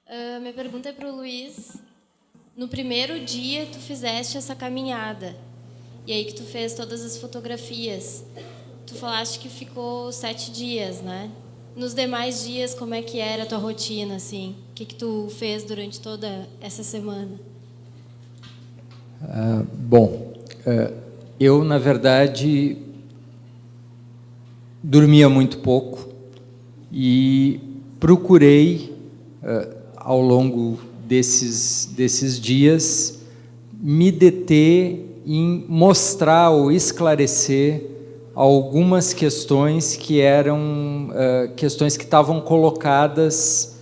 Minha pergunta é para o Luiz. No primeiro dia, tu fizeste essa caminhada. E aí que tu fez todas as fotografias. Tu falaste que ficou 7 dias, né? Nos demais dias, como é que era a tua rotina, assim? O que tu fez durante toda essa semana? Eu, na verdade, dormia muito pouco e procurei, ao longo desses dias, me deter em mostrar ou esclarecer algumas questões que eram questões que estavam colocadas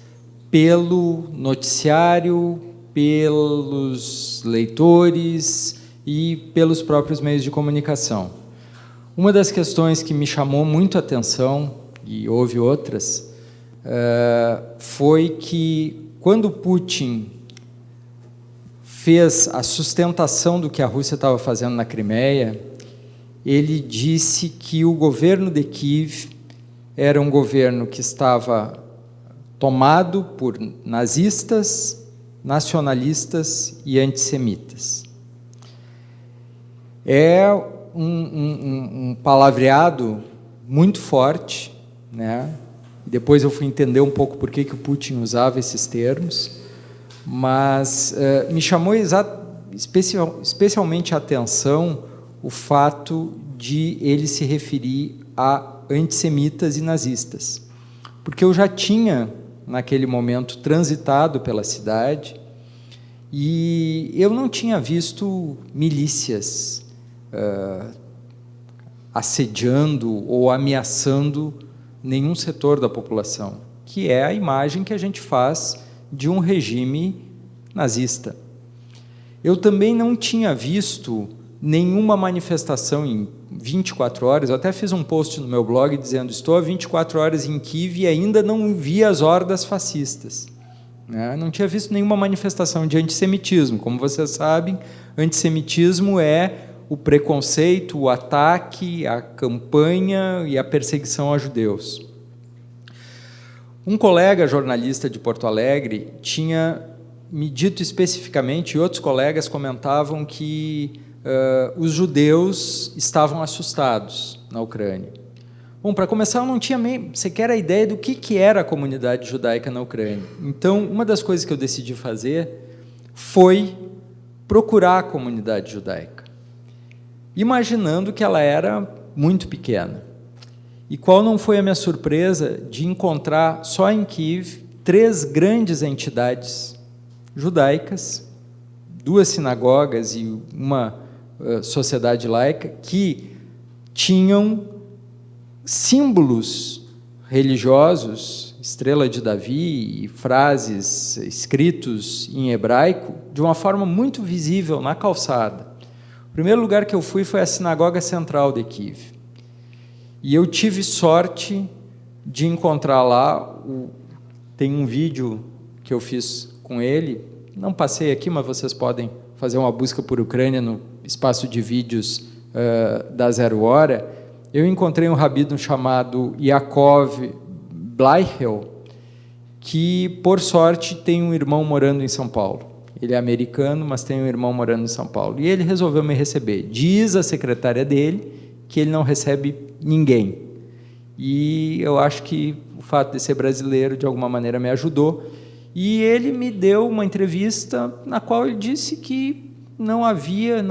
pelo noticiário, pelos leitores e pelos próprios meios de comunicação. Uma das questões que me chamou muito a atenção, e houve outras, foi que quando Putin fez a sustentação do que a Rússia estava fazendo na Crimeia, ele disse que o governo de Kiev era um governo que estava tomado por nazistas, nacionalistas e antissemitas. É um palavreado muito forte, né? Depois eu fui entender um pouco por que o Putin usava esses termos, mas me chamou especialmente a atenção o fato de ele se referir a antissemitas e nazistas, porque eu já tinha, naquele momento, transitado pela cidade e eu não tinha visto milícias assediando ou ameaçando nenhum setor da população, que é a imagem que a gente faz de um regime nazista. Eu também não tinha visto nenhuma manifestação em 24 horas, eu até fiz um post no meu blog dizendo: estou há 24 horas em Kiev e ainda não vi as hordas fascistas. Não tinha visto nenhuma manifestação de antissemitismo. Como vocês sabem, antissemitismo é o preconceito, o ataque, a campanha e a perseguição a judeus. Um colega jornalista de Porto Alegre tinha me dito especificamente, e outros colegas comentavam que os judeus estavam assustados na Ucrânia. Bom, para começar, eu não tinha sequer a ideia do que era a comunidade judaica na Ucrânia. Então, uma das coisas que eu decidi fazer foi procurar a comunidade judaica, imaginando que ela era muito pequena. E qual não foi a minha surpresa de encontrar, só em Kiev, 3 grandes entidades judaicas, 2 sinagogas e uma sociedade laica, que tinham símbolos religiosos, estrela de Davi e frases escritos em hebraico, de uma forma muito visível na calçada. O primeiro lugar que eu fui foi a sinagoga central de Kiev. E eu tive sorte de encontrar lá, tem um vídeo que eu fiz com ele, não passei aqui, mas vocês podem fazer uma busca por Ucrânia no espaço de vídeos da Zero Hora. Eu encontrei um rabino chamado Yaakov Bleichel, que, por sorte, tem um irmão morando em São Paulo. Ele é americano, mas tem um irmão morando em São Paulo. E ele resolveu me receber. Diz a secretária dele que ele não recebe ninguém. E eu acho que o fato de ser brasileiro, de alguma maneira, me ajudou. E ele me deu uma entrevista na qual ele disse que não havia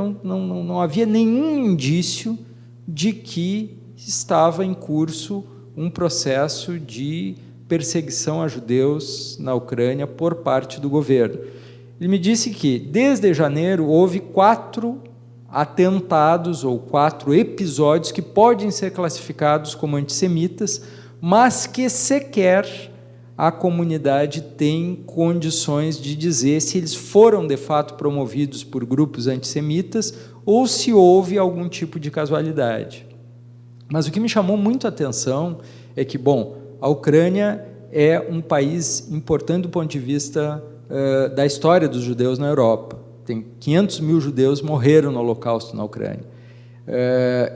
nenhum indício de que estava em curso um processo de perseguição a judeus na Ucrânia por parte do governo. Ele me disse que, desde janeiro, houve 4 atentados ou 4 episódios que podem ser classificados como antissemitas, mas que sequer a comunidade tem condições de dizer se eles foram, de fato, promovidos por grupos antissemitas ou se houve algum tipo de casualidade. Mas o que me chamou muito a atenção é que, bom, a Ucrânia é um país importante do ponto de vista da história dos judeus na Europa. Tem 500 mil judeus morreram no Holocausto na Ucrânia.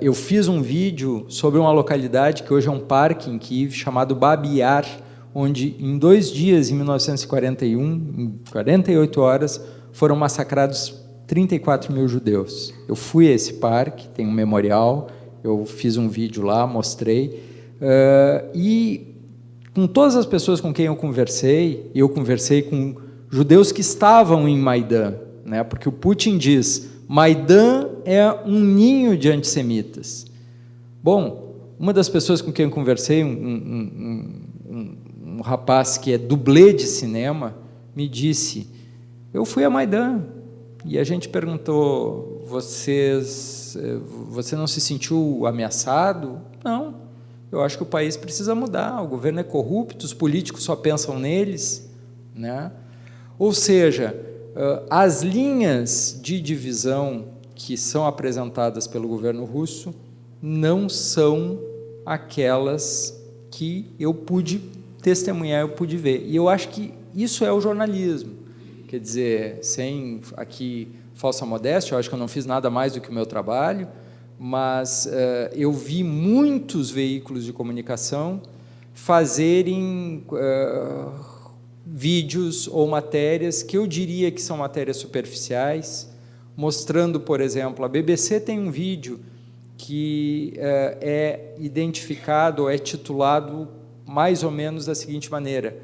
Eu fiz um vídeo sobre uma localidade que hoje é um parque em Kiev, chamado Babi Yar, onde em 2 dias, em 1941, em 48 horas, foram massacrados 34 mil judeus. Eu fui a esse parque, tem um memorial, eu fiz um vídeo lá, mostrei, e com todas as pessoas com quem eu conversei com judeus que estavam em Maidan, né, porque o Putin diz, Maidan é um ninho de antissemitas. Bom, uma das pessoas com quem eu conversei, um rapaz que é dublê de cinema, me disse, eu fui a Maidan, e a gente perguntou, você não se sentiu ameaçado? Não, eu acho que o país precisa mudar, o governo é corrupto, os políticos só pensam neles, né? Ou seja, as linhas de divisão que são apresentadas pelo governo russo não são aquelas que eu pude testemunhar, eu pude ver. E eu acho que isso é o jornalismo. Quer dizer, sem aqui falsa modéstia, eu acho que eu não fiz nada mais do que o meu trabalho, mas eu vi muitos veículos de comunicação fazerem vídeos ou matérias que eu diria que são matérias superficiais, mostrando, por exemplo, a BBC tem um vídeo que é identificado, ou é titulado mais ou menos da seguinte maneira,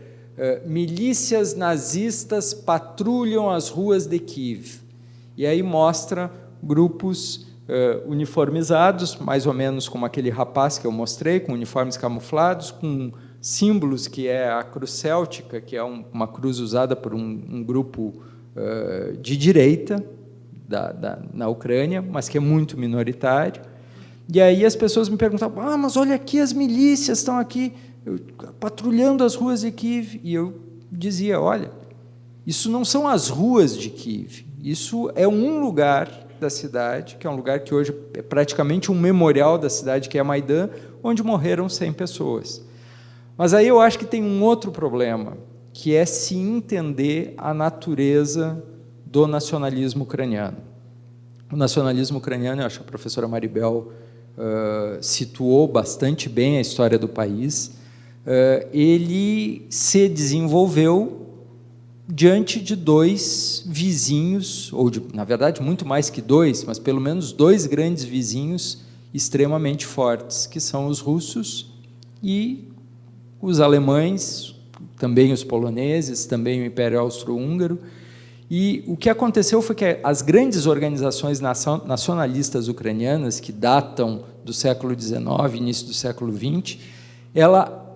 milícias nazistas patrulham as ruas de Kiev. E aí mostra grupos uniformizados, mais ou menos como aquele rapaz que eu mostrei, com uniformes camuflados, com símbolos, que é a cruz céltica, que é uma cruz usada por um grupo de direita na Ucrânia, mas que é muito minoritário. E aí as pessoas me perguntavam, mas olha aqui, as milícias estão aqui patrulhando as ruas de Kiev. E eu dizia, olha, isso não são as ruas de Kiev, isso é um lugar da cidade, que é um lugar que hoje é praticamente um memorial da cidade, que é Maidan, onde morreram 100 pessoas. Mas aí eu acho que tem um outro problema, que é se entender a natureza do nacionalismo ucraniano. O nacionalismo ucraniano, eu acho que a professora Maribel situou bastante bem a história do país, ele se desenvolveu diante de 2 vizinhos, ou na verdade muito mais que 2, mas pelo menos 2 grandes vizinhos extremamente fortes, que são os russos e os alemães, também os poloneses, também o Império Austro-Húngaro. E o que aconteceu foi que as grandes organizações nacionalistas ucranianas, que datam do século XIX, início do século XX,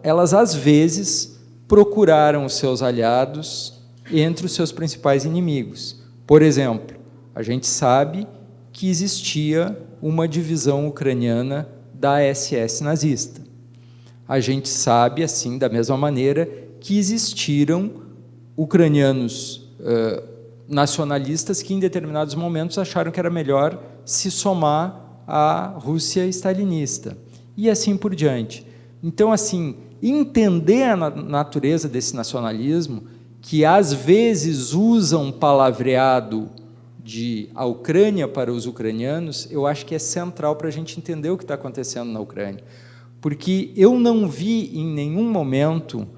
elas às vezes procuraram os seus aliados entre os seus principais inimigos. Por exemplo, a gente sabe que existia uma divisão ucraniana da SS nazista. A gente sabe, assim, da mesma maneira, que existiram ucranianos nacionalistas que, em determinados momentos, acharam que era melhor se somar à Rússia stalinista, e assim por diante. Então, assim, entender a natureza desse nacionalismo, que às vezes usa um palavreado de a Ucrânia para os ucranianos, eu acho que é central para a gente entender o que está acontecendo na Ucrânia. Porque eu não vi em nenhum momento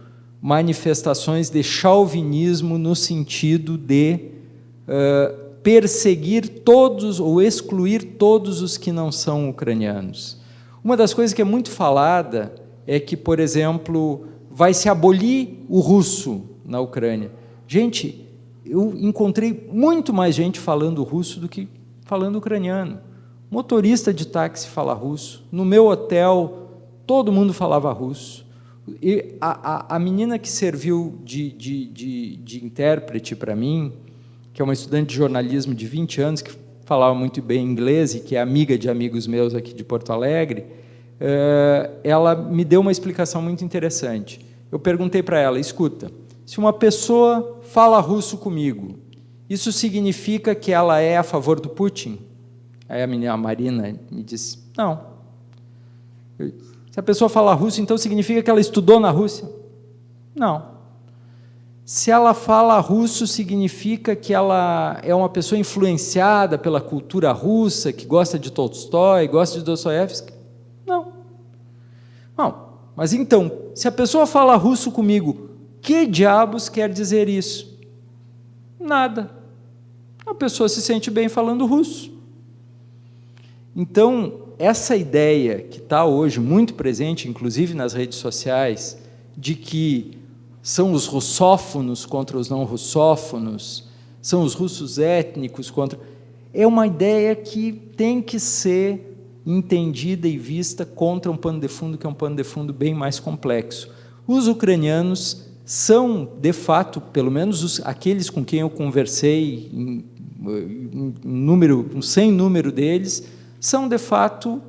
manifestações de chauvinismo no sentido de perseguir todos ou excluir todos os que não são ucranianos. Uma das coisas que é muito falada é que, por exemplo, vai se abolir o russo na Ucrânia. Gente, eu encontrei muito mais gente falando russo do que falando ucraniano. Motorista de táxi fala russo. No meu hotel, todo mundo falava russo. E a menina que serviu de intérprete para mim, que é uma estudante de jornalismo de 20 anos, que falava muito bem inglês e que é amiga de amigos meus aqui de Porto Alegre, ela me deu uma explicação muito interessante. Eu perguntei para ela, escuta, se uma pessoa fala russo comigo, isso significa que ela é a favor do Putin? Aí a menina, a Marina, me disse, não. Se a pessoa fala russo, então significa que ela estudou na Rússia? Não. Se ela fala russo, significa que ela é uma pessoa influenciada pela cultura russa, que gosta de Tolstói, gosta de Dostoiévski? Não. Não. Mas então, se a pessoa fala russo comigo, que diabos quer dizer isso? Nada. A pessoa se sente bem falando russo. Então, essa ideia que está hoje muito presente, inclusive nas redes sociais, de que são os russófonos contra os não russófonos, são os russos étnicos contra... É uma ideia que tem que ser entendida e vista contra um pano de fundo, que é um pano de fundo bem mais complexo. Os ucranianos são, de fato, pelo menos aqueles com quem eu conversei, sem número deles, são, de fato,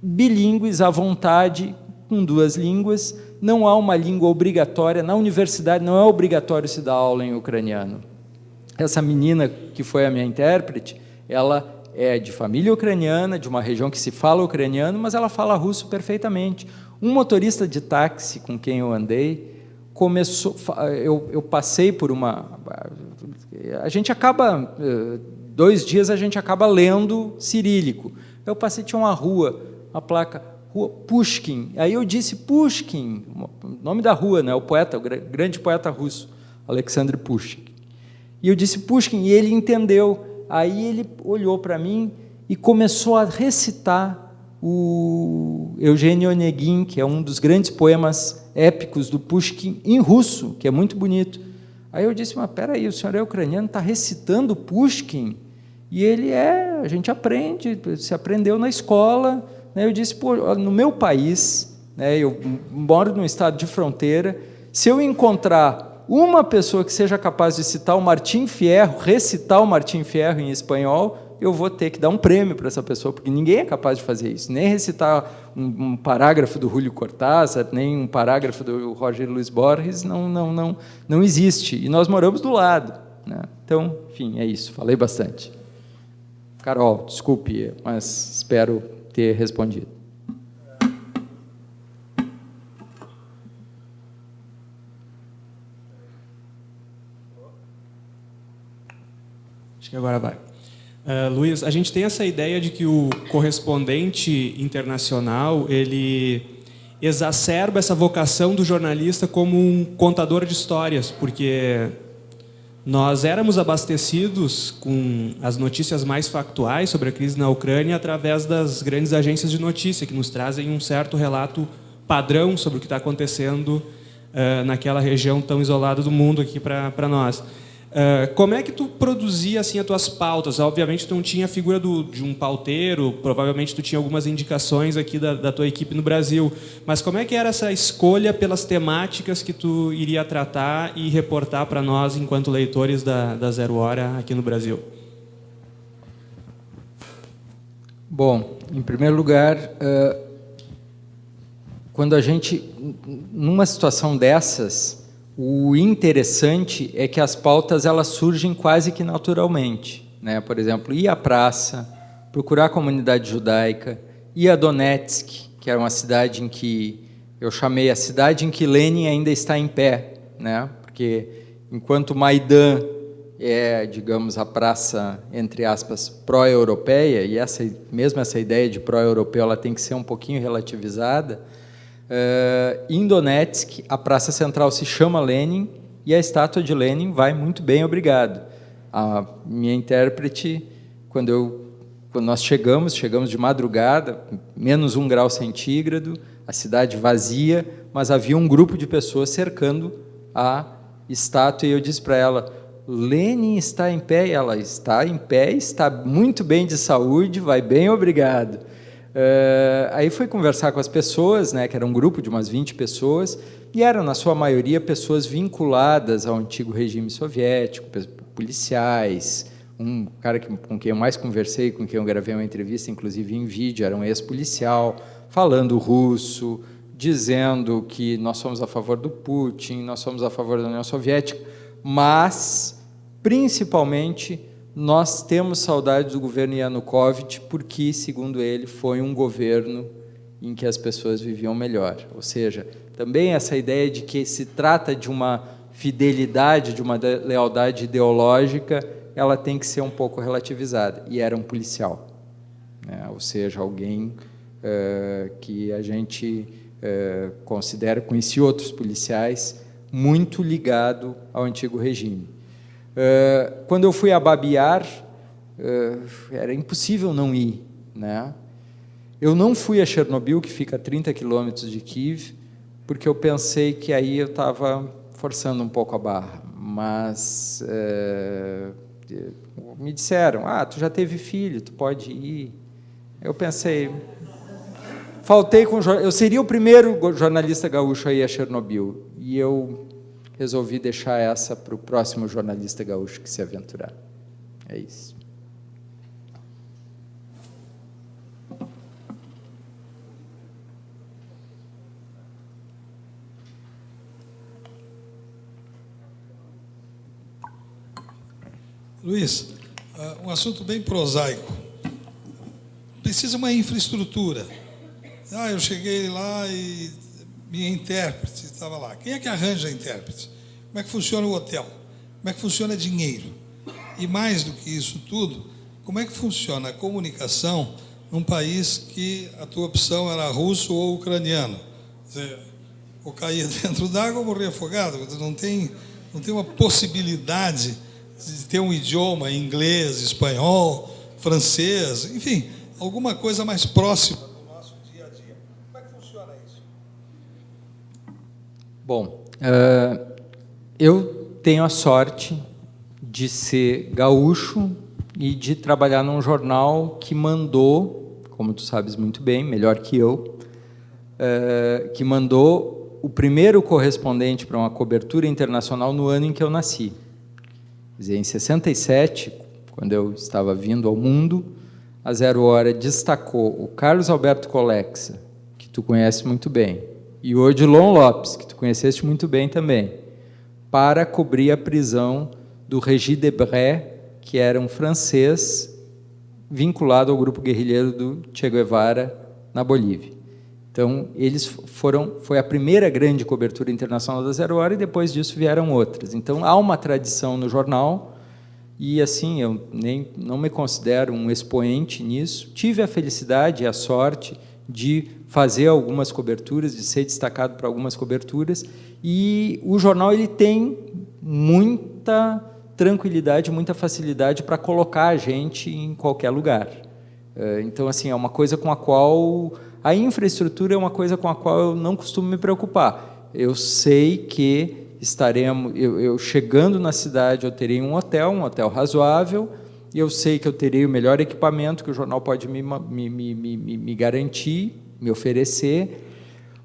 bilíngues à vontade, com 2 línguas. Não há uma língua obrigatória. Na universidade não é obrigatório se dar aula em ucraniano. Essa menina que foi a minha intérprete, ela é de família ucraniana, de uma região que se fala ucraniano, mas ela fala russo perfeitamente. Um motorista de táxi com quem eu andei, eu passei por uma... A gente acaba... 2 dias a gente acaba lendo cirílico. Eu passei, tinha uma rua, a placa, Rua Pushkin. Aí eu disse Pushkin, nome da rua, né? O poeta, o grande poeta russo, Alexandre Pushkin. E eu disse Pushkin, e ele entendeu. Aí ele olhou para mim e começou a recitar o Eugênio Onegin, que é um dos grandes poemas épicos do Pushkin, em russo, que é muito bonito. Aí eu disse, mas espera aí, o senhor é ucraniano, está recitando Pushkin? E ele a gente aprende, se aprendeu na escola. Né? Eu disse, pô, no meu país, né, eu moro num estado de fronteira, se eu encontrar uma pessoa que seja capaz de citar o Martim Fierro, recitar o Martim Fierro em espanhol, eu vou ter que dar um prêmio para essa pessoa, porque ninguém é capaz de fazer isso, nem recitar um parágrafo do Júlio Cortázar, nem um parágrafo do Jorge Luis Borges, não existe, e nós moramos do lado. Né? Então, enfim, é isso, falei bastante. Carol, desculpe, mas espero ter respondido. Acho que agora vai. Luiz, a gente tem essa ideia de que o correspondente internacional, ele exacerba essa vocação do jornalista como um contador de histórias, porque nós éramos abastecidos com as notícias mais factuais sobre a crise na Ucrânia através das grandes agências de notícia, que nos trazem um certo relato padrão sobre o que está acontecendo naquela região tão isolada do mundo aqui para nós. Como é que tu produzia assim as tuas pautas? Obviamente tu não tinha a figura de um pauteiro, provavelmente tu tinha algumas indicações aqui da tua equipe no Brasil, mas como é que era essa escolha pelas temáticas que tu iria tratar e reportar para nós enquanto leitores da Zero Hora aqui no Brasil? Bom, em primeiro lugar, quando a gente, numa situação dessas, o interessante é que as pautas elas surgem quase que naturalmente, né? Por exemplo, ir à praça, procurar a comunidade judaica, ir a Donetsk, que era uma cidade em que eu chamei a cidade em que Lenin ainda está em pé, né? Porque enquanto Maidan é, digamos, a praça, entre aspas, pró-europeia, e mesmo essa ideia de pró-europeu ela tem que ser um pouquinho relativizada. Em Donetsk, a praça central se chama Lenin e a estátua de Lenin vai muito bem, obrigado. A minha intérprete, quando nós chegamos de madrugada, menos 1 grau centígrado, a cidade vazia, mas havia um grupo de pessoas cercando a estátua e eu disse para ela, Lenin está em pé, e ela está em pé, está muito bem de saúde, vai bem, obrigado. Aí fui conversar com as pessoas, né, que era um grupo de umas 20 pessoas, e eram, na sua maioria, pessoas vinculadas ao antigo regime soviético, policiais, um cara com quem eu mais conversei, com quem eu gravei uma entrevista, inclusive em vídeo, era um ex-policial, falando russo, dizendo que nós somos a favor do Putin, nós somos a favor da União Soviética, mas, principalmente, nós temos saudade do governo Yanukovych porque, segundo ele, foi um governo em que as pessoas viviam melhor. Ou seja, também essa ideia de que se trata de uma fidelidade, de uma lealdade ideológica, ela tem que ser um pouco relativizada. E era um policial, né? Ou seja, alguém que a gente Conheci outros policiais, muito ligado ao antigo regime. Quando eu fui a Babi Yar, era impossível não ir, né? Eu não fui a Chernobyl, que fica a 30 quilômetros de Kiev, porque eu pensei que aí eu estava forçando um pouco a barra, mas me disseram, tu já teve filho, tu pode ir. Eu pensei, eu seria o primeiro jornalista gaúcho a ir a Chernobyl, e eu resolvi deixar essa para o próximo jornalista gaúcho que se aventurar. É isso. Luiz, um assunto bem prosaico. Precisa uma infraestrutura. Eu cheguei lá e minha intérprete estava lá. Quem é que arranja a intérprete? Como é que funciona o hotel? Como é que funciona dinheiro? E mais do que isso tudo, como é que funciona a comunicação num país que a tua opção era russo ou ucraniano? Quer dizer, ou caía dentro d'água ou morria afogado. Não tem uma possibilidade de ter um idioma inglês, espanhol, francês, enfim, alguma coisa mais próxima do nosso dia a dia. Como é que funciona isso? Bom, eu tenho a sorte de ser gaúcho e de trabalhar num jornal que mandou, como tu sabes muito bem, melhor que eu, que mandou o primeiro correspondente para uma cobertura internacional no ano em que eu nasci. Quer dizer, em 67, quando eu estava vindo ao mundo, a Zero Hora destacou o Carlos Alberto Colexa, que tu conhece muito bem, e o Odilon Lopes, que tu conheceste muito bem também, para cobrir a prisão do Régis Debray, que era um francês vinculado ao grupo guerrilheiro do Che Guevara na Bolívia. Então, foi a primeira grande cobertura internacional da Zero Hora, e depois disso vieram outras. Então, há uma tradição no jornal, e assim, eu não me considero um expoente nisso. Tive a felicidade e a sorte de fazer algumas coberturas, de ser destacado para algumas coberturas, e o jornal ele tem muita tranquilidade, muita facilidade para colocar a gente em qualquer lugar. Então, assim, é uma coisa com a qual... A infraestrutura é uma coisa com a qual eu não costumo me preocupar. Eu sei que eu chegando na cidade, eu terei um hotel razoável, e eu sei que eu terei o melhor equipamento que o jornal pode me garantir, me oferecer.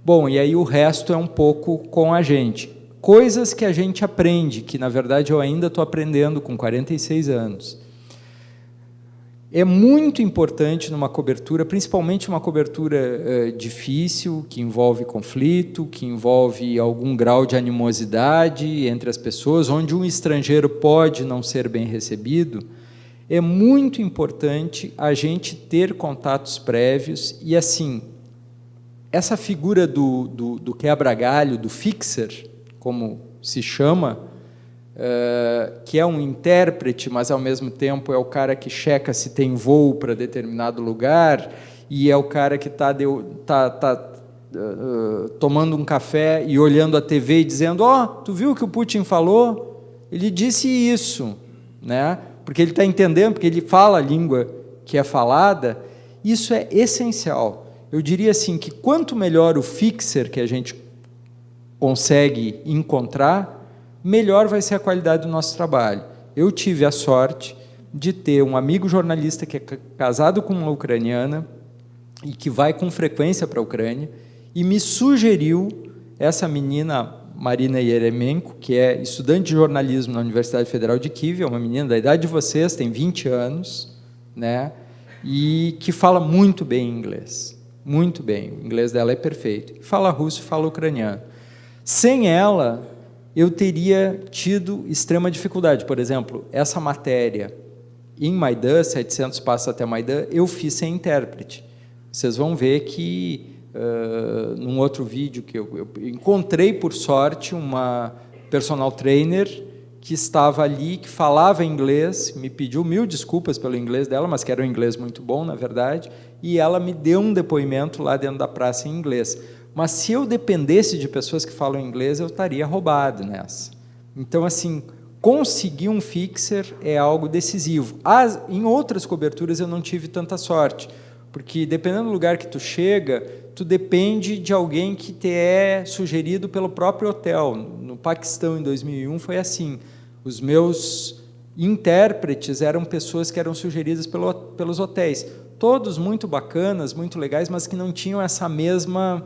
Bom, e aí o resto é um pouco com a gente. Coisas que a gente aprende, que na verdade eu ainda estou aprendendo com 46 anos. É muito importante numa cobertura, principalmente uma cobertura difícil, que envolve conflito, que envolve algum grau de animosidade entre as pessoas, onde um estrangeiro pode não ser bem recebido. É muito importante a gente ter contatos prévios e, assim, essa figura do quebra-galho, do fixer, como se chama, que é um intérprete, mas ao mesmo tempo é o cara que checa se tem voo para determinado lugar, e é o cara que está tomando um café e olhando a TV e dizendo: tu viu o que o Putin falou? Ele disse isso, né? Porque ele está entendendo, porque ele fala a língua que é falada. Isso é essencial. Eu diria assim que quanto melhor o fixer que a gente consegue encontrar, melhor vai ser a qualidade do nosso trabalho. Eu tive a sorte de ter um amigo jornalista que é casado com uma ucraniana e que vai com frequência para a Ucrânia, e me sugeriu essa menina, Marina Yeremenko, que é estudante de jornalismo na Universidade Federal de Kiev, é uma menina da idade de vocês, tem 20 anos, né? E que fala muito bem inglês, muito bem, o inglês dela é perfeito, fala russo, fala ucraniano. Sem ela, eu teria tido extrema dificuldade. Por exemplo, essa matéria em Maidan, 700 passos até Maidan, eu fiz sem intérprete. Vocês vão ver que, num outro vídeo, que eu encontrei, por sorte, uma personal trainer que estava ali, que falava inglês, me pediu 1000 desculpas pelo inglês dela, mas que era um inglês muito bom, na verdade, e ela me deu um depoimento lá dentro da praça em inglês. mas se eu dependesse de pessoas que falam inglês, eu estaria roubado nessa. Então, assim, conseguir um fixer é algo decisivo. Em outras coberturas eu não tive tanta sorte, porque dependendo do lugar que tu chega, tu depende de alguém que te é sugerido pelo próprio hotel. No Paquistão, em 2001, foi assim. Os meus intérpretes eram pessoas que eram sugeridas pelos hotéis. Todos muito bacanas, muito legais, mas que não tinham essa mesma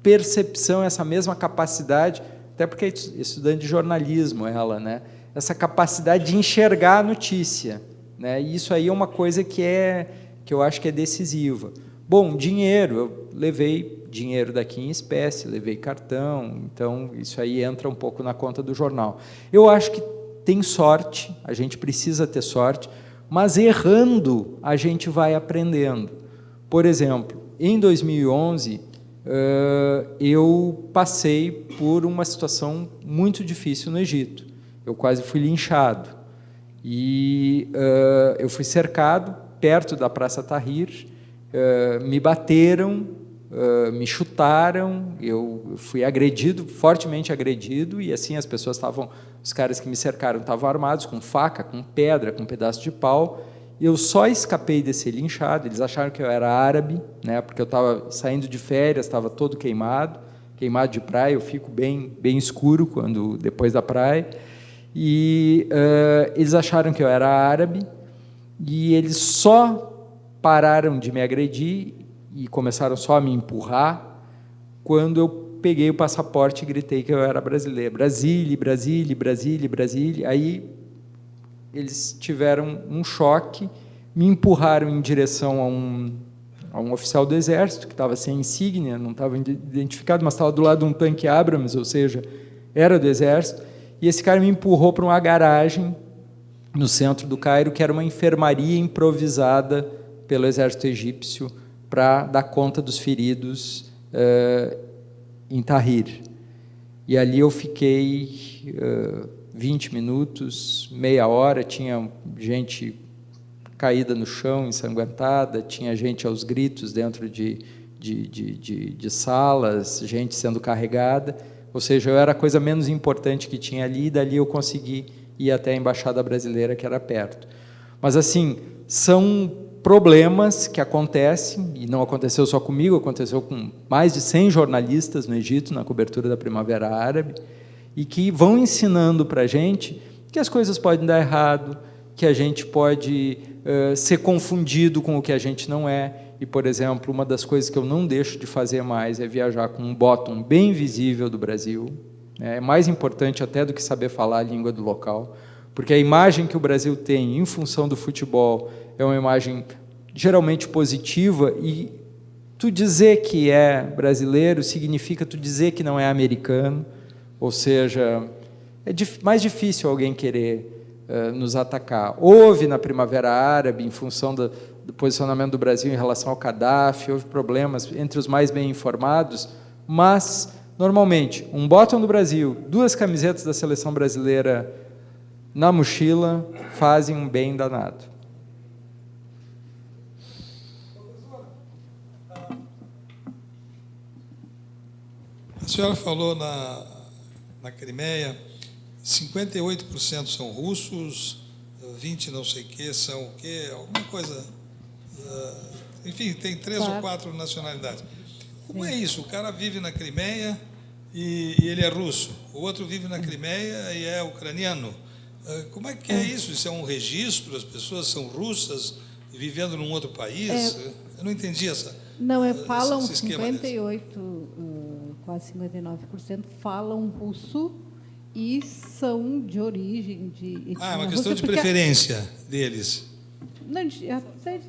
percepção, essa mesma capacidade, até porque é estudante de jornalismo ela, né? Essa capacidade de enxergar a notícia, né? E isso aí é uma coisa que eu acho que é decisiva. Bom, dinheiro, eu levei dinheiro daqui em espécie, levei cartão, então isso aí entra um pouco na conta do jornal. Eu acho que tem sorte, a gente precisa ter sorte, mas errando a gente vai aprendendo. Por exemplo, em 2011, eu passei por uma situação muito difícil no Egito. Eu quase fui linchado. E eu fui cercado perto da Praça Tahrir, me bateram, me chutaram, eu fui agredido, fortemente agredido, e assim as pessoas estavam, os caras que me cercaram estavam armados com faca, com pedra, com pedaço de pau. Eu só escapei de ser linchado. Eles acharam que eu era árabe, né, porque eu estava saindo de férias, estava todo queimado de praia, eu fico bem escuro depois da praia, e eles acharam que eu era árabe, e eles só pararam de me agredir e começaram só a me empurrar quando eu peguei o passaporte e gritei que eu era brasileiro. Brasília, Brasília, Brasília, Brasília. Aí eles tiveram um choque, me empurraram em direção a um oficial do Exército, que estava sem insígnia, não estava identificado, mas estava do lado de um tanque Abrams, ou seja, era do Exército, e esse cara me empurrou para uma garagem no centro do Cairo, que era uma enfermaria improvisada pelo Exército Egípcio para dar conta dos feridos em Tahrir. E ali eu fiquei 20 minutos, meia hora, tinha gente caída no chão, ensanguentada, tinha gente aos gritos dentro de salas, gente sendo carregada, ou seja, eu era a coisa menos importante que tinha ali, e dali eu consegui ir até a Embaixada Brasileira, que era perto. Mas, assim, são problemas que acontecem, e não aconteceu só comigo, aconteceu com mais de 100 jornalistas no Egito, na cobertura da Primavera Árabe, e que vão ensinando para a gente que as coisas podem dar errado, que a gente pode ser confundido com o que a gente não é. E, por exemplo, uma das coisas que eu não deixo de fazer mais é viajar com um bottom bem visível do Brasil. É mais importante até do que saber falar a língua do local, porque a imagem que o Brasil tem em função do futebol é uma imagem geralmente positiva, e tu dizer que é brasileiro significa tu dizer que não é americano, ou seja, é mais difícil alguém querer nos atacar. Houve na Primavera Árabe, em função do posicionamento do Brasil em relação ao Gaddafi, houve problemas entre os mais bem informados, mas, normalmente, um bottom do Brasil, 2 camisetas da seleção brasileira na mochila, fazem um bem danado. A senhora falou na Crimeia, 58% são russos, 20 não sei o que, são o quê, alguma coisa... enfim, tem 3 ou 4 nacionalidades. Como é isso? O cara vive na Crimeia e ele é russo. O outro vive na Crimeia e é ucraniano. Como é que é isso? Isso é um registro? As pessoas são russas e vivendo num outro país? Eu não entendi essa... Não, falam 58, quase 59% falam russo e são de origem de... é uma questão de preferência deles. Não, até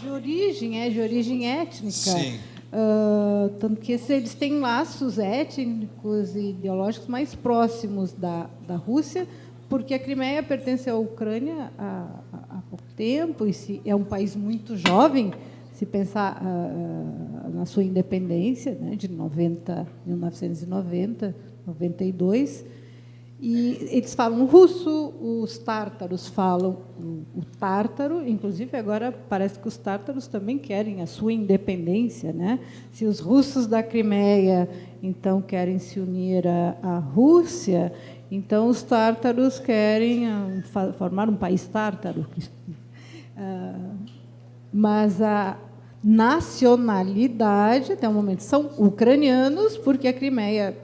de origem étnica. Sim. Tanto que eles têm laços étnicos e ideológicos mais próximos da Rússia, porque a Crimeia pertence à Ucrânia há pouco tempo, e é um país muito jovem, se pensar na sua independência, né, de 1990, 92, E eles falam russo, os tártaros falam o tártaro, inclusive agora parece que os tártaros também querem a sua independência, né? Se os russos da Crimeia, então, querem se unir à Rússia, então os tártaros querem formar um país tártaro. Mas a nacionalidade, até o momento, são ucranianos, porque a Crimeia,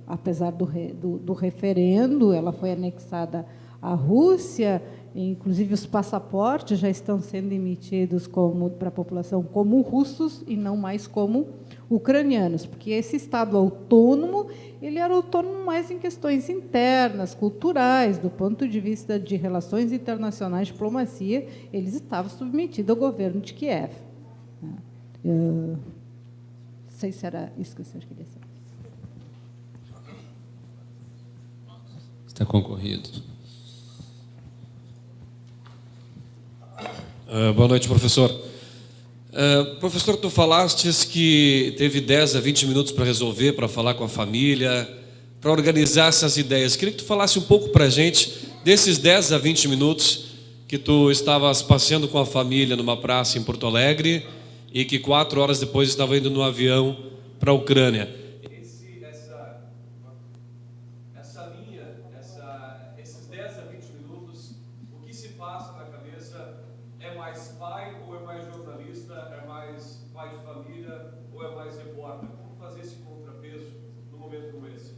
apesar do referendo, ela foi anexada à Rússia, inclusive os passaportes já estão sendo emitidos para a população como russos e não mais como ucranianos, porque esse Estado autônomo, ele era autônomo mais em questões internas, culturais, do ponto de vista de relações internacionais, diplomacia, eles estavam submetidos ao governo de Kiev. Não sei se era isso que o senhor queria saber. Está concorrido. Boa noite, professor. Professor, tu falastes que teve 10 a 20 minutos para resolver, para falar com a família, para organizar essas ideias. Queria que tu falasse um pouco para a gente desses 10 a 20 minutos que tu estavas passeando com a família numa praça em Porto Alegre e que 4 horas depois estava indo no avião para a Ucrânia. Esses 10 a 20 minutos, o que se passa na cabeça? É mais pai ou é mais jornalista? É mais pai de família ou é mais repórter? Como fazer esse contrapeso num momento como esse?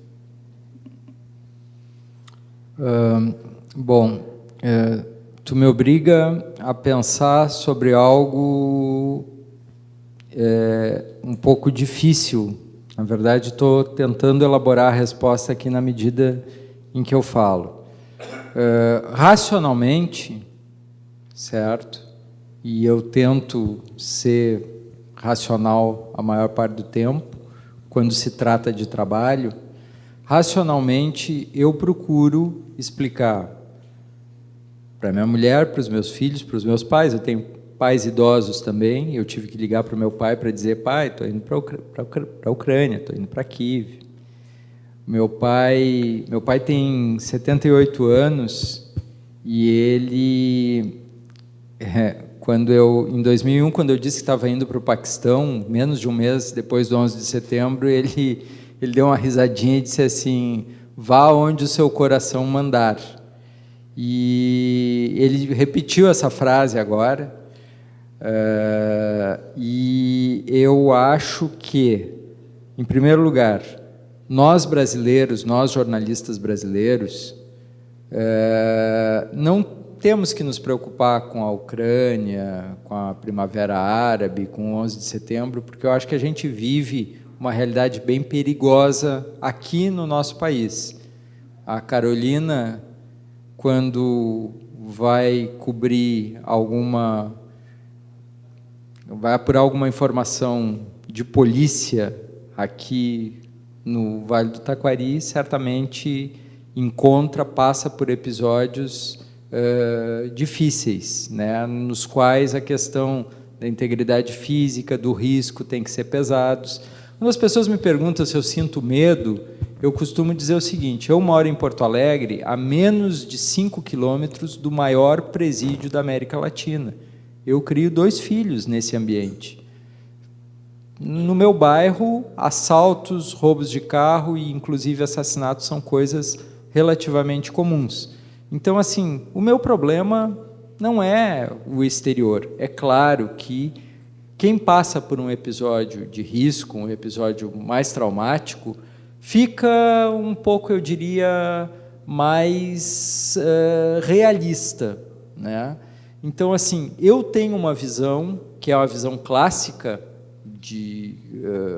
Tu me obriga a pensar sobre algo um pouco difícil. Na verdade, estou tentando elaborar a resposta aqui na medida em que eu falo. Racionalmente, certo? E eu tento ser racional a maior parte do tempo, quando se trata de trabalho. Racionalmente, eu procuro explicar para minha mulher, para os meus filhos, para os meus pais. Eu tenho pais idosos também. Eu tive que ligar para o meu pai para dizer: pai, estou indo para a Ucrânia, estou indo para Kiev. Meu pai tem 78 anos e ele, em 2001, quando eu disse que estava indo para o Paquistão, menos de um mês depois do 11 de setembro, ele deu uma risadinha e disse assim: vá onde o seu coração mandar. E ele repetiu essa frase agora, e eu acho que, em primeiro lugar, nós brasileiros, nós jornalistas brasileiros, não temos que nos preocupar com a Ucrânia, com a Primavera Árabe, com o 11 de setembro, porque eu acho que a gente vive uma realidade bem perigosa aqui no nosso país. A Carolina, quando vai vai apurar alguma informação de polícia aqui no Vale do Taquari, certamente passa por episódios difíceis, né, nos quais a questão da integridade física, do risco, tem que ser pesados. Quando as pessoas me perguntam se eu sinto medo, eu costumo dizer o seguinte: eu moro em Porto Alegre, a menos de 5 quilômetros do maior presídio da América Latina. Eu crio 2 filhos nesse ambiente. No meu bairro, assaltos, roubos de carro e, inclusive, assassinatos são coisas relativamente comuns. Então, assim, o meu problema não é o exterior. É claro que quem passa por um episódio de risco, um episódio mais traumático, fica um pouco, eu diria, mais realista, né? Então, assim, eu tenho uma visão, que é uma visão clássica de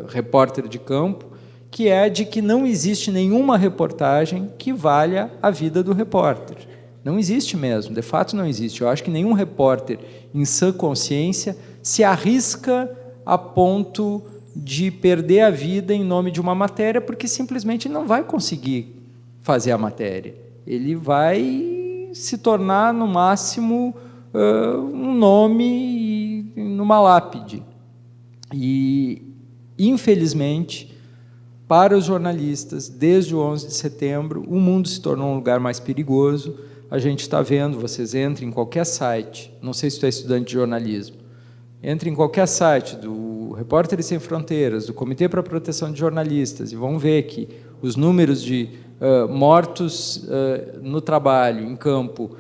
repórter de campo, que é de que não existe nenhuma reportagem que valha a vida do repórter. Não existe mesmo, de fato não existe. Eu acho que nenhum repórter, em sã consciência, se arrisca a ponto de perder a vida em nome de uma matéria, porque simplesmente não vai conseguir fazer a matéria. Ele vai se tornar, no máximo, um nome numa lápide. E, infelizmente, para os jornalistas, desde o 11 de setembro, o mundo se tornou um lugar mais perigoso. A gente está vendo, vocês entrem em qualquer site, não sei se tu é estudante de jornalismo, entre em qualquer site do Repórteres Sem Fronteiras, do Comitê para a Proteção de Jornalistas, e vão ver que os números de mortos no trabalho, em campo,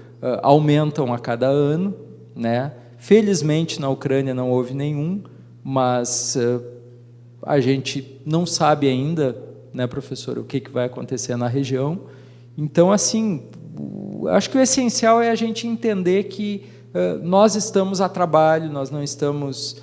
aumentam a cada ano, né? Felizmente, na Ucrânia não houve nenhum, mas a gente não sabe ainda, né, professor, o que vai acontecer na região. Então, assim, acho que o essencial é a gente entender que nós estamos a trabalho, nós não estamos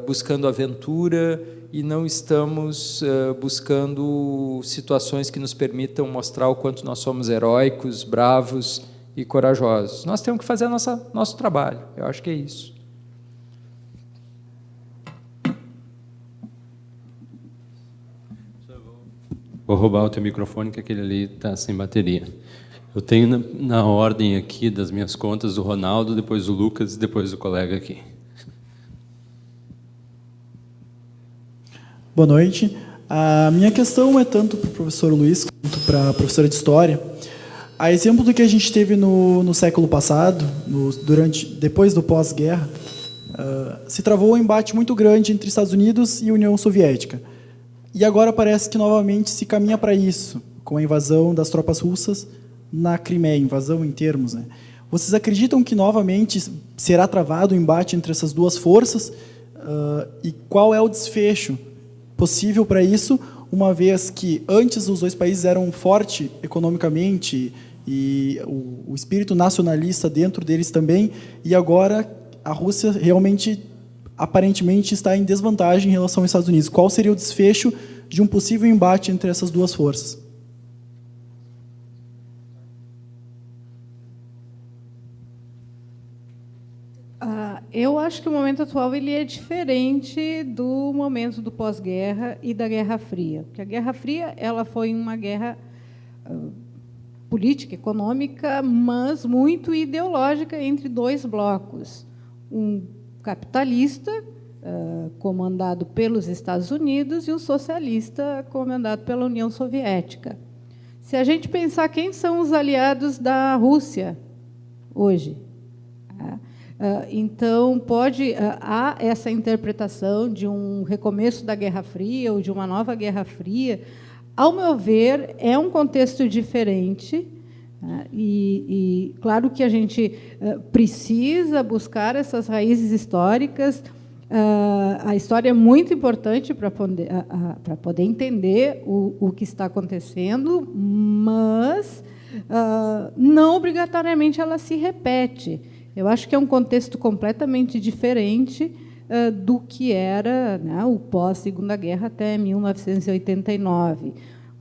buscando aventura e não estamos buscando situações que nos permitam mostrar o quanto nós somos heróicos, bravos e corajosos. Nós temos que fazer nosso trabalho, eu acho que é isso. Vou roubar o teu microfone, que aquele ali está sem bateria. Eu tenho na ordem aqui das minhas contas o Ronaldo, depois o Lucas e depois o colega aqui. Boa noite. A minha questão é tanto para o professor Luiz quanto para a professora de História. A exemplo do que a gente teve no século passado, depois do pós-guerra, se travou um embate muito grande entre Estados Unidos e União Soviética. E agora parece que novamente se caminha para isso, com a invasão das tropas russas na Crimeia, invasão em termos, né? Vocês acreditam que novamente será travado o embate entre essas duas forças? E qual é o desfecho possível para isso, uma vez que antes os dois países eram fortes economicamente e o espírito nacionalista dentro deles também, e agora a Rússia realmente, aparentemente, está em desvantagem em relação aos Estados Unidos. Qual seria o desfecho de um possível embate entre essas duas forças? Eu acho que o momento atual ele é diferente do momento do pós-guerra e da Guerra Fria. Porque a Guerra Fria ela foi uma guerra política, econômica, mas muito ideológica entre dois blocos. Um capitalista, comandado pelos Estados Unidos, e um socialista, comandado pela União Soviética. Se a gente pensar quem são os aliados da Rússia hoje, então há essa interpretação de um recomeço da Guerra Fria ou de uma nova Guerra Fria. Ao meu ver, é um contexto diferente, e claro que a gente precisa buscar essas raízes históricas. A história é muito importante para poder entender o que está acontecendo, mas não obrigatoriamente ela se repete. Eu acho que é um contexto completamente diferente do que era, né, o pós-Segunda Guerra até 1989.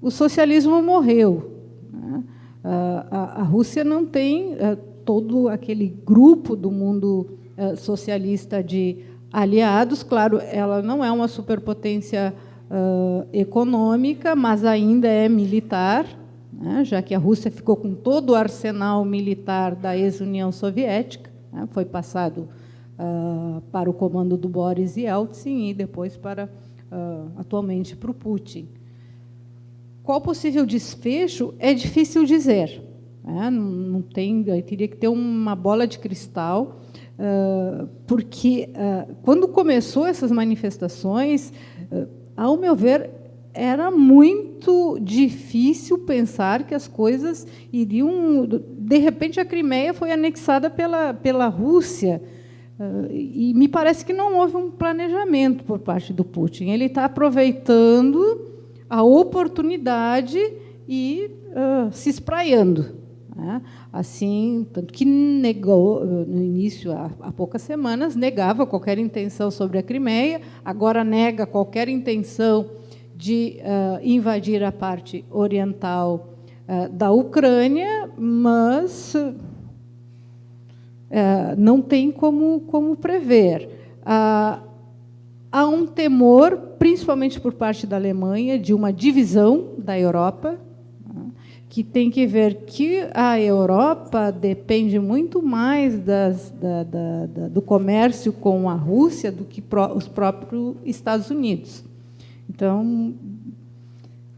O socialismo morreu, né? A Rússia não tem todo aquele grupo do mundo socialista de aliados. Claro, ela não é uma superpotência econômica, mas ainda é militar, né, já que a Rússia ficou com todo o arsenal militar da ex-União Soviética, né, foi passado para o comando do Boris Yeltsin e depois atualmente para o Putin. Qual possível desfecho é difícil dizer, né? Não tem, eu teria que ter uma bola de cristal, porque quando começou essas manifestações, ao meu ver, era muito difícil pensar que as coisas iriam... De repente, a Crimeia foi anexada pela Rússia, e me parece que não houve um planejamento por parte do Putin. Ele está aproveitando a oportunidade e se espraiando, né? Assim, tanto que negou, no início, há poucas semanas, negava qualquer intenção sobre a Crimeia, agora nega qualquer intenção de invadir a parte oriental da Ucrânia, mas não tem como prever. Há um temor, principalmente por parte da Alemanha, de uma divisão da Europa, que tem que ver que a Europa depende muito mais do comércio com a Rússia do que os próprios Estados Unidos. Então,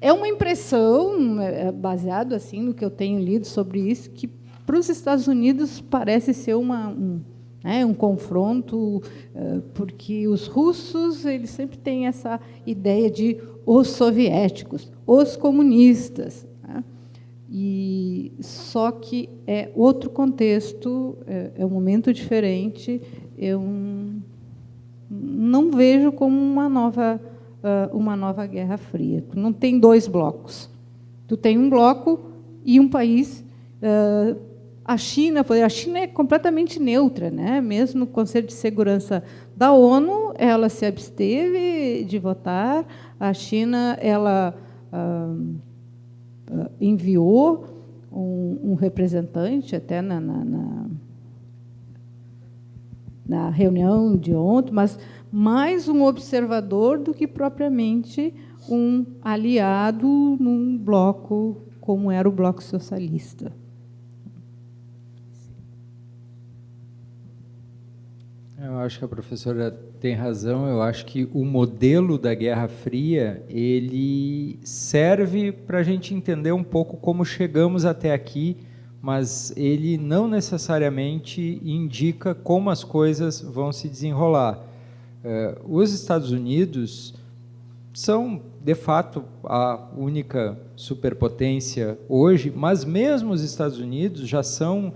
É uma impressão, baseado assim no que eu tenho lido sobre isso, que para os Estados Unidos parece ser um confronto, porque os russos eles sempre têm essa ideia de os soviéticos, os comunistas, né? E só que é outro contexto, é um momento diferente. Eu não vejo como uma nova Guerra Fria. Tu não tem dois blocos. Tu tem um bloco e um país. A China é completamente neutra, né? Mesmo no Conselho de Segurança da ONU, ela se absteve de votar. A China, ela enviou um representante até na reunião de ontem, mas mais um observador do que propriamente um aliado num bloco como era o Bloco Socialista. Eu acho que a professora tem razão. Eu acho que o modelo da Guerra Fria ele serve para a gente entender um pouco como chegamos até aqui, mas ele não necessariamente indica como as coisas vão se desenrolar. Os Estados Unidos são, de fato, a única superpotência hoje, mas mesmo os Estados Unidos já são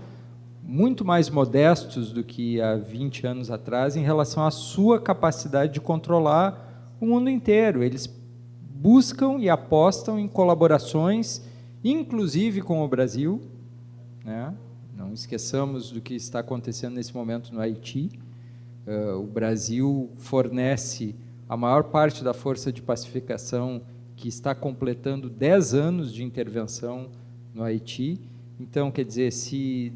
muito mais modestos do que há 20 anos atrás em relação à sua capacidade de controlar o mundo inteiro. Eles buscam e apostam em colaborações, inclusive com o Brasil, né? Não esqueçamos do que está acontecendo nesse momento no Haiti. O Brasil fornece a maior parte da força de pacificação que está completando 10 anos de intervenção no Haiti. Então, quer dizer, se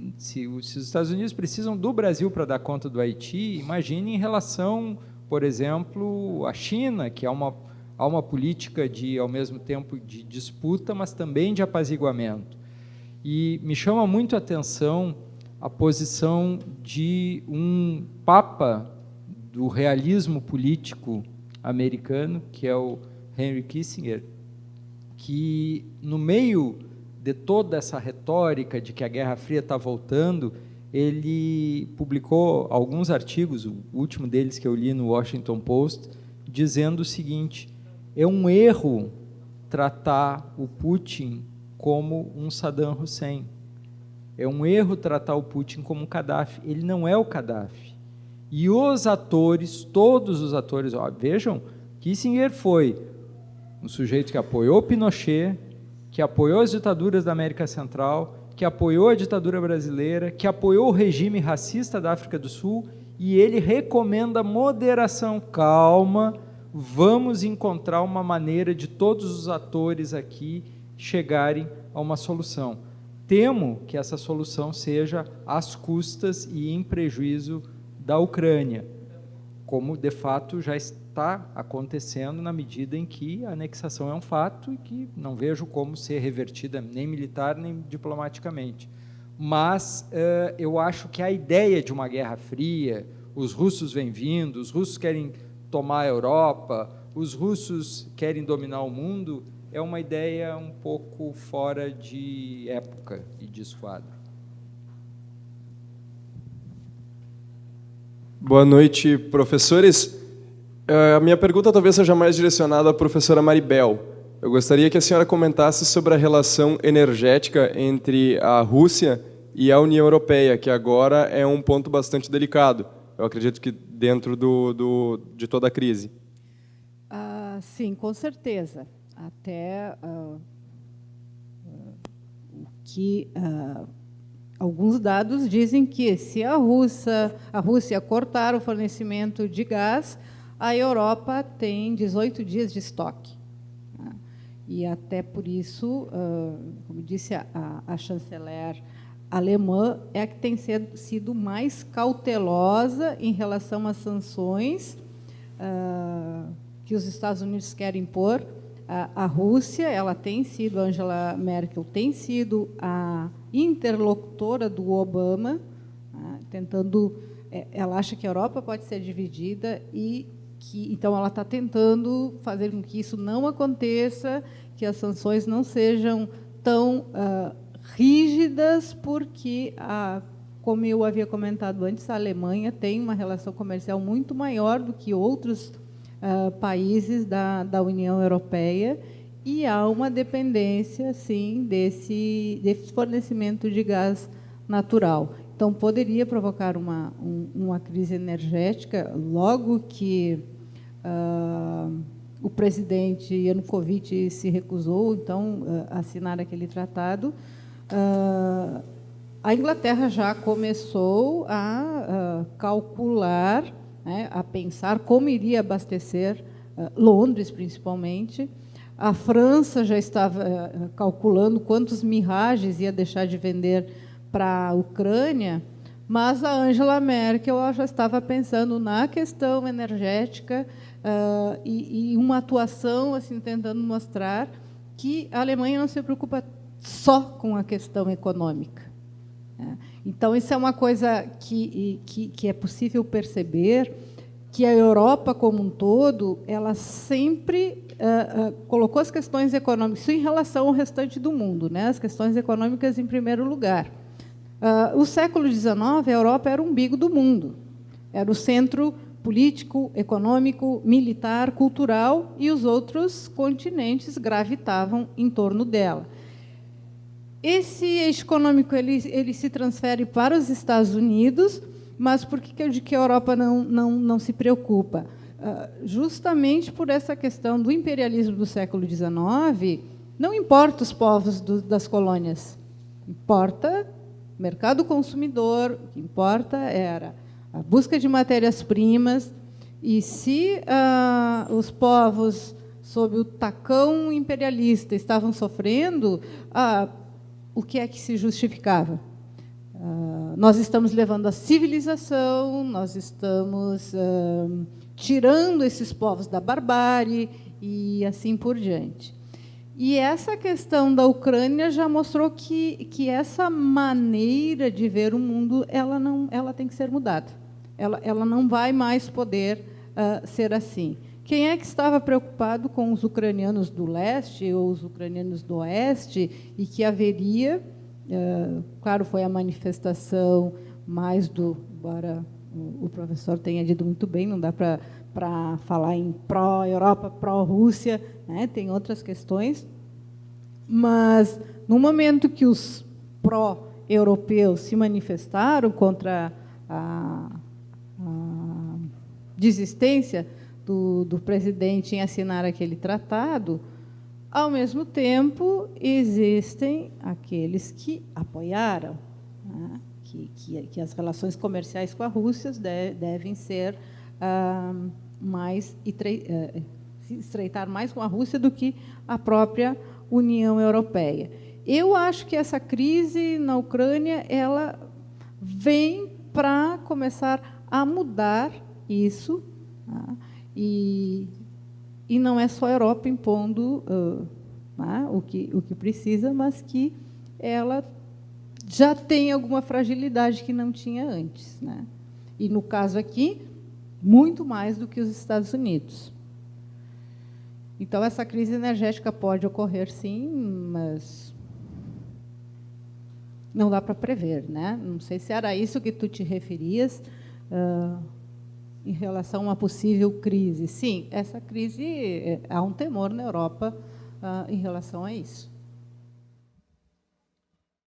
os Estados Unidos precisam do Brasil para dar conta do Haiti, imagine em relação, por exemplo, à China, que há uma política ao mesmo tempo de disputa, mas também de apaziguamento. E me chama muito a atenção a posição de um papa do realismo político americano, que é o Henry Kissinger, que, no meio de toda essa retórica de que a Guerra Fria está voltando, ele publicou alguns artigos, o último deles que eu li no Washington Post, dizendo o seguinte: é um erro tratar o Putin como um Saddam Hussein. É um erro tratar o Putin como um Gaddafi. Ele não é o Gaddafi. E os atores, todos os atores, vejam, Kissinger foi um sujeito que apoiou Pinochet, que apoiou as ditaduras da América Central, que apoiou a ditadura brasileira, que apoiou o regime racista da África do Sul, e ele recomenda moderação. Calma, vamos encontrar uma maneira de todos os atores aqui chegarem a uma solução. Temo que essa solução seja às custas e em prejuízo da Ucrânia, como de fato já está acontecendo na medida em que a anexação é um fato e que não vejo como ser revertida nem militar nem diplomaticamente. Mas eu acho que a ideia de uma Guerra Fria, os russos vêm vindo, os russos querem tomar a Europa, os russos querem dominar o mundo, é uma ideia um pouco fora de época e de esquadro. Boa noite, professores. A minha pergunta talvez seja mais direcionada à professora Maribel. Eu gostaria que a senhora comentasse sobre a relação energética entre a Rússia e a União Europeia, que agora é um ponto bastante delicado, eu acredito que dentro de toda a crise. Sim, com certeza. Até alguns dados dizem que se a Rússia cortar o fornecimento de gás, a Europa tem 18 dias de estoque. E até por isso, como disse a chanceler alemã, é a que tem sido mais cautelosa em relação às sanções que os Estados Unidos querem impor. A Rússia, ela tem sido, Angela Merkel tem sido a interlocutora do Obama, tentando. Ela acha que a Europa pode ser dividida e Então, ela está tentando fazer com que isso não aconteça, que as sanções não sejam tão rígidas, porque, como eu havia comentado antes, a Alemanha tem uma relação comercial muito maior do que outros países da União Europeia, e há uma dependência, sim, desse fornecimento de gás natural. Então, poderia provocar uma crise energética logo que o presidente Yanukovych se recusou, então, a assinar aquele tratado. A Inglaterra já começou a calcular, né, a pensar como iria abastecer Londres, principalmente. A França já estava calculando quantos Mirages ia deixar de vender para a Ucrânia, mas a Angela Merkel já estava pensando na questão energética e uma atuação assim, tentando mostrar que a Alemanha não se preocupa só com a questão econômica. Então, isso é uma coisa que é possível perceber, que a Europa como um todo, ela sempre colocou as questões econômicas, isso em relação ao restante do mundo, né? As questões econômicas em primeiro lugar. O século XIX, a Europa era o umbigo do mundo, era o centro político, econômico, militar, cultural, e os outros continentes gravitavam em torno dela. Esse eixo econômico ele se transfere para os Estados Unidos, mas por que eu digo que a Europa não se preocupa? Justamente por essa questão do imperialismo do século XIX, não importa os povos das colônias, importa o mercado consumidor, o que importa era a busca de matérias-primas, e se os povos, sob o tacão imperialista, estavam sofrendo, o que é que se justificava? Nós estamos levando a civilização, nós estamos tirando esses povos da barbárie e assim por diante. E essa questão da Ucrânia já mostrou que essa maneira de ver o mundo ela tem que ser mudada. Ela não vai mais poder ser assim. Quem é que estava preocupado com os ucranianos do leste ou os ucranianos do oeste e que haveria, claro, foi a manifestação mais embora o professor tenha dito muito bem, não dá para falar em pró-Europa, pró-Rússia, né? Tem outras questões, mas no momento que os pró-europeus se manifestaram contra a desistência do presidente em assinar aquele tratado, ao mesmo tempo, existem aqueles que apoiaram, né, que as relações comerciais com a Rússia devem ser se estreitar mais com a Rússia do que a própria União Europeia. Eu acho que essa crise na Ucrânia ela vem para começar a mudar isso, tá? E não é só a Europa impondo o que precisa, mas que ela já tem alguma fragilidade que não tinha antes, né? E, no caso aqui, muito mais do que os Estados Unidos. Então, essa crise energética pode ocorrer, sim, mas não dá para prever, né? Não sei se era isso que tu te referias, em relação a uma possível crise. Sim, essa crise, há um temor na Europa em relação a isso.